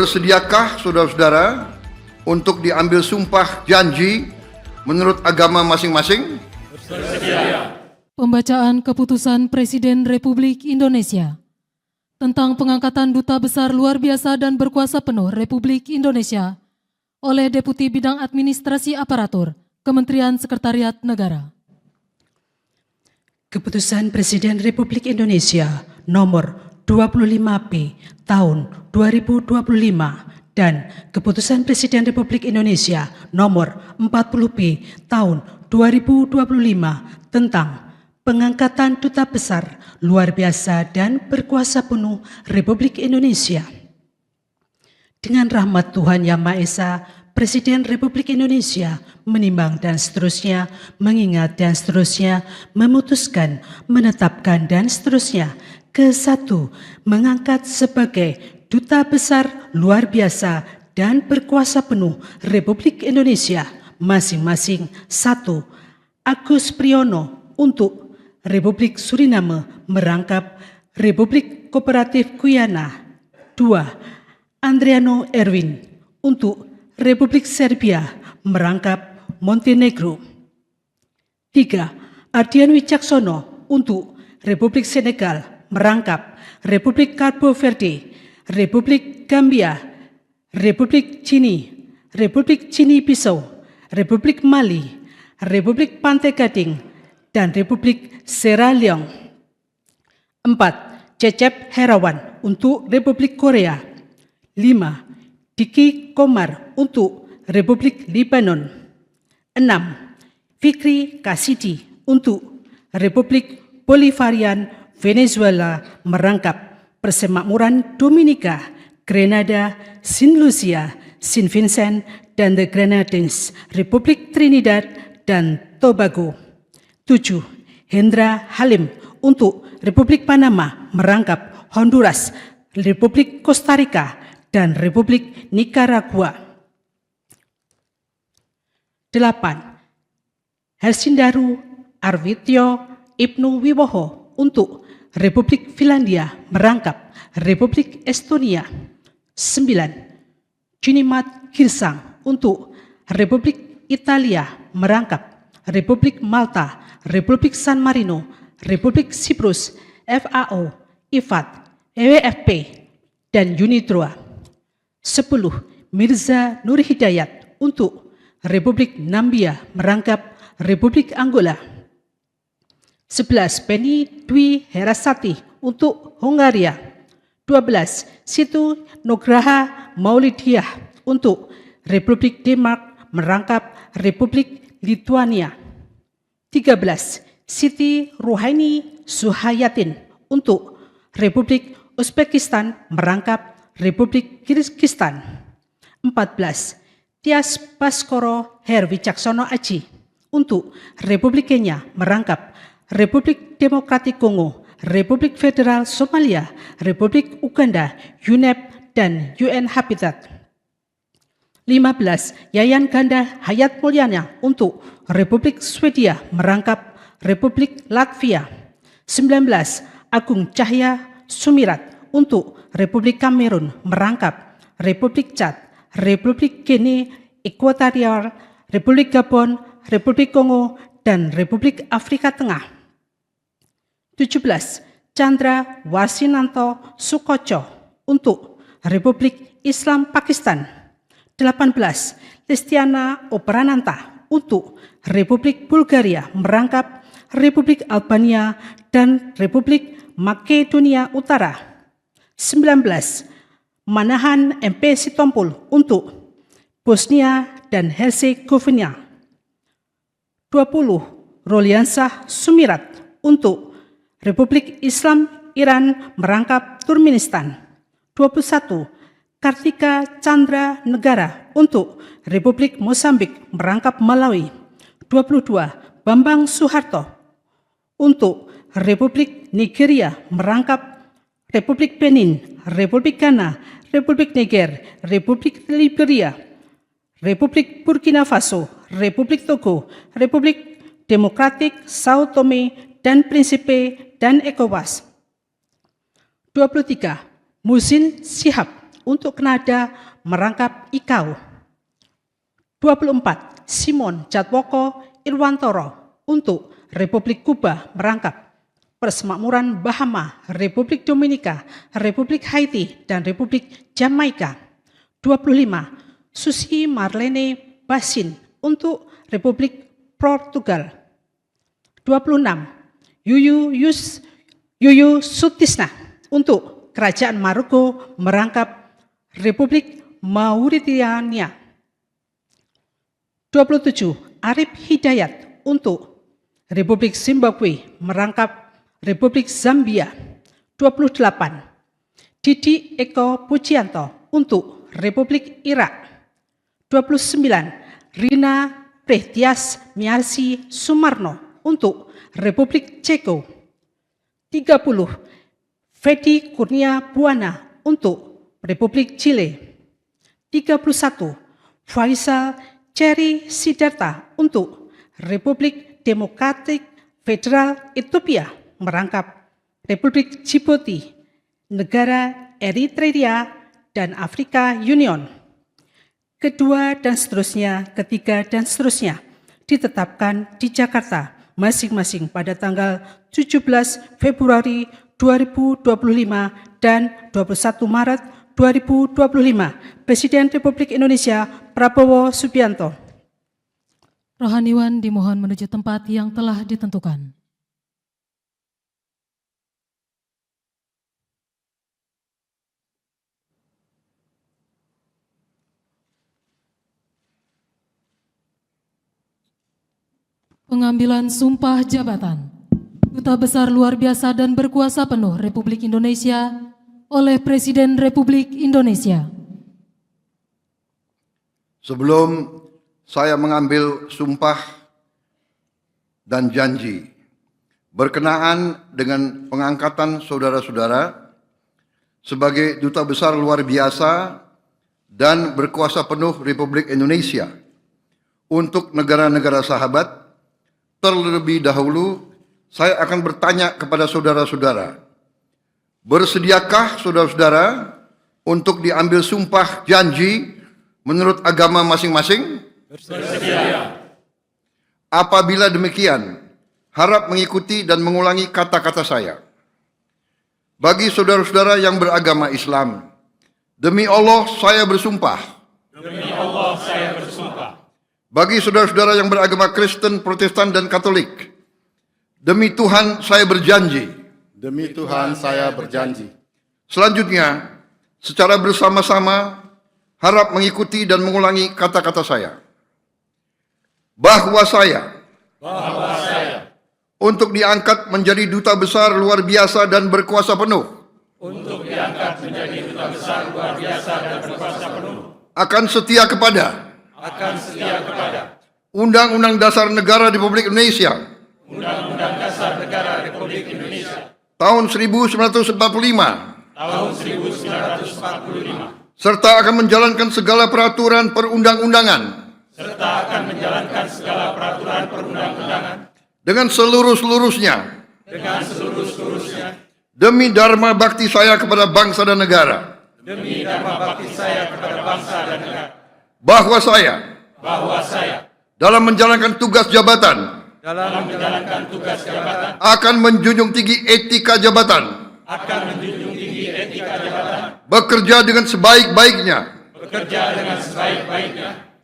Bersediakah saudara-saudara untuk diambil sumpah janji menurut agama masing-masing? Bersedia. Pembacaan Keputusan Presiden Republik Indonesia tentang pengangkatan Duta Besar Luar Biasa dan Berkuasa Penuh Republik Indonesia oleh Deputi Bidang Administrasi Aparatur, Kementerian Sekretariat Negara. Keputusan Presiden Republik Indonesia nomor 25P tahun 2025 dan Keputusan Presiden Republik Indonesia nomor 40P tahun 2025 tentang pengangkatan Duta Besar Luar Biasa dan Berkuasa Penuh Republik Indonesia. Dengan rahmat Tuhan Yang Maha Esa, Presiden Republik Indonesia menimbang dan seterusnya, mengingat dan seterusnya, memutuskan, menetapkan dan seterusnya. Ke-1, mengangkat sebagai Duta Besar Luar Biasa dan Berkuasa Penuh Republik Indonesia masing-masing 1. Agus Priyono untuk Republik Suriname merangkap Republik Kooperatif Guyana. 2. Andriano Erwin untuk Republik Serbia merangkap Montenegro. 3. Ardian Wicaksono untuk Republik Senegal merangkap Republik Cabo Verde, Republik Gambia, Republik Cini Bissau, Republik Mali, Republik Pantai Gading, dan Republik Sierra Leone. 4. Cecep Herawan untuk Republik Korea. 5. Diki Komar untuk Republik Libanon. 6. Fikri Kasidi untuk Republik Bolivarian Venezuela merangkap Persemakmuran Dominika, Grenada, Saint Lucia, Saint Vincent, dan the Grenadines, Republik Trinidad dan Tobago. 7. Hendra Halim untuk Republik Panama merangkap Honduras, Republik Costa Rica, dan Republik Nicaragua. 8. Hersindaru Arwityo Ibnu Wiwoho untuk Republik Finlandia merangkap Republik Estonia. 9. Junimat Girsang untuk Republik Italia merangkap Republik Malta, Republik San Marino, Republik Siprus, FAO, IFAD, WFP, dan UNIDROA. 10. Mirza Nur Hidayat untuk Republik Nambia merangkap Republik Angola. 11. Penny Dwi Herasati untuk Hongaria. 12. Situ Nugraha Maulidiah untuk Republik Denmark merangkap Republik Lituania. 13. Siti Ruhaini Suhayatin untuk Republik Uzbekistan merangkap Republik Kirgistan. 14. Tias Baskoro Herwicaksono Aji untuk Republik Kenya merangkap Republik Demokratik Kongo, Republik Federal Somalia, Republik Uganda, UNEP, dan UN Habitat. 15. Yayan Ganda Hayat Mulyana untuk Republik Swedia merangkap Republik Latvia. 19. Agung Cahya Sumirat untuk Republik Kamerun merangkap Republik Chad, Republik Guinea Ekuatorial, Republik Gabon, Republik Kongo, dan Republik Afrika Tengah. 17. Chandra Wasinanto Sukoco untuk Republik Islam Pakistan. 18. Listiana Oprananta untuk Republik Bulgaria merangkap Republik Albania dan Republik Makedonia Utara. 19. Manahan MP Sitompul untuk Bosnia dan Herzegovina. 20. Roliansah Sumirat untuk Republik Islam Iran merangkap Turkmenistan. 21. Kartika Chandra Negara untuk Republik Mozambik merangkap Malawi. 22. Bambang Suharto untuk Republik Nigeria merangkap Republik Benin, Republik Ghana, Republik Niger, Republik Liberia, Republik Burkina Faso, Republik Togo, Republik Demokratik Sao Tome dan Principe dan ECOWAS. 23. Muhsin Shihab untuk Kanada merangkap ICAO. 24. Simon Jatwoko Irwantoro untuk Republik Kuba merangkap Persemakmuran Bahama, Republik Dominika, Republik Haiti, dan Republik Jamaika. 25. Susi Marlene Basin untuk Republik Portugal. 26. Yuyu Sutisna untuk Kerajaan Maroko merangkap Republik Mauritania. 27. Arif Hidayat untuk Republik Zimbabwe merangkap Republik Zambia. 28. Didi Eko Pujianto untuk Republik Irak. 29. Rina Prehtias Miarsi Sumarno untuk Republik Ceko. 30. Fedi Kurnia Buana untuk Republik Chile. 31. Faisal Cherry Sidarta untuk Republik Demokratik Federal Ethiopia merangkap Republik Djibouti, negara Eritrea, dan Afrika Union. Kedua dan seterusnya, ketiga dan seterusnya ditetapkan di Jakarta masing-masing pada tanggal 17 Februari 2025 dan 21 Maret 2025. Presiden Republik Indonesia Prabowo Subianto. Rohaniwan dimohon menuju tempat yang telah ditentukan. Pengambilan sumpah jabatan Duta Besar Luar Biasa dan Berkuasa Penuh Republik Indonesia oleh Presiden Republik Indonesia. Sebelum saya mengambil sumpah dan janji berkenaan dengan pengangkatan saudara-saudara sebagai Duta Besar Luar Biasa dan Berkuasa Penuh Republik Indonesia untuk negara-negara sahabat, terlebih dahulu saya akan bertanya kepada saudara-saudara, bersediakah saudara-saudara untuk diambil sumpah janji menurut agama masing-masing? Bersedia. Apabila demikian, harap mengikuti dan mengulangi kata-kata saya. Bagi saudara-saudara yang beragama Islam, demi Allah saya bersumpah. Demi Allah saya bersumpah. Bagi saudara-saudara yang beragama Kristen, Protestan, dan Katolik, demi Tuhan saya berjanji. Demi Tuhan saya berjanji. Selanjutnya, secara bersama-sama, harap mengikuti dan mengulangi kata-kata saya. Bahwa saya untuk diangkat menjadi Duta Besar Luar Biasa dan Berkuasa Penuh. Untuk diangkat menjadi Duta Besar Luar Biasa dan Berkuasa Penuh. Akan setia kepada Undang-Undang Dasar Negara Republik Indonesia. Undang-Undang Dasar Negara Republik Indonesia. Tahun 1945. Serta akan menjalankan segala peraturan perundang-undangan. Dengan seluruh-seluruhnya. Demi dharma bakti saya kepada bangsa dan negara. Bahwa saya dalam menjalankan tugas jabatan akan menjunjung tinggi etika jabatan, bekerja dengan sebaik-baiknya,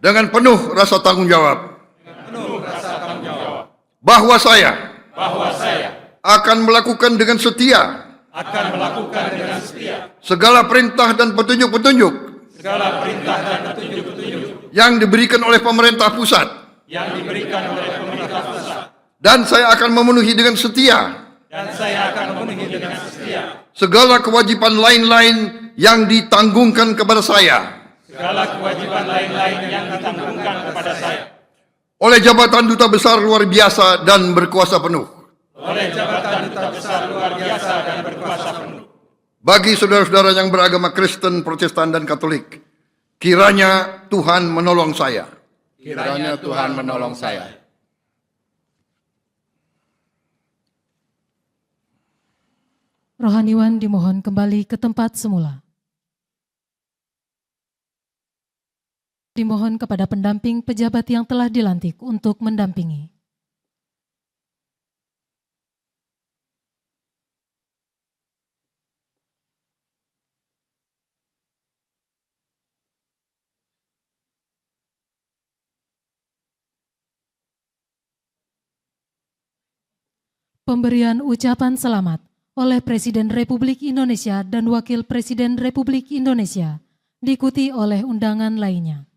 dengan penuh rasa tanggung jawab, bahwa saya akan melakukan dengan setia segala perintah dan petunjuk-petunjuk yang diberikan oleh pemerintah pusat. Dan saya akan memenuhi dengan setia segala kewajiban lain-lain yang ditanggungkan kepada saya oleh jabatan Duta Besar Luar Biasa dan Berkuasa Penuh. Bagi saudara-saudara yang beragama Kristen, Protestan, dan Katolik, kiranya Tuhan menolong saya. Kiranya Tuhan menolong saya. Rohaniwan dimohon kembali ke tempat semula. Dimohon kepada pendamping pejabat yang telah dilantik untuk mendampingi. Pemberian ucapan selamat oleh Presiden Republik Indonesia dan Wakil Presiden Republik Indonesia, diikuti oleh undangan lainnya.